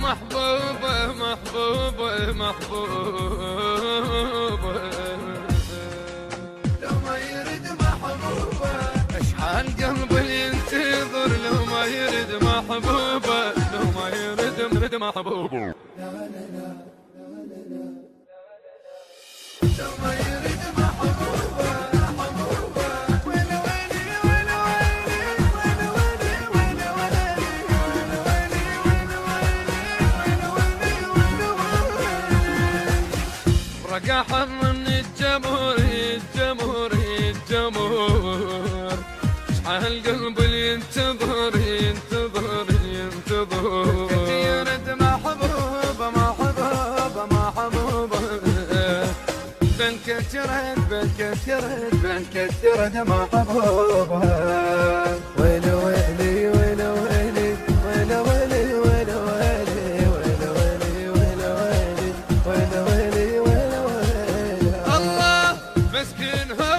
محبوبة محبوبة محبوبة لو ما يرد محبوبة اشحال قلبي ينتظر لو ما يرد محبوبة لو ما يرد محبوبة لا لا لا لو ما يرد محبوبة محبوبة ويلي ويلي ويلي ويلي ويلي ويلي ويلي رقع من الجمهور الجمهور الجمهور اشحال قلبي ينتظر ينتظر ينتظر يرد محبوبة محبوبة محبوبة بنكترت بنكترت بنكترت محبوبة ويلي ويلي ويلي ويلي ويلي ويلي ويلي ويلي ويلي ويلي ويلي ويلي ويلي ويلي ويلي الله مسكين هو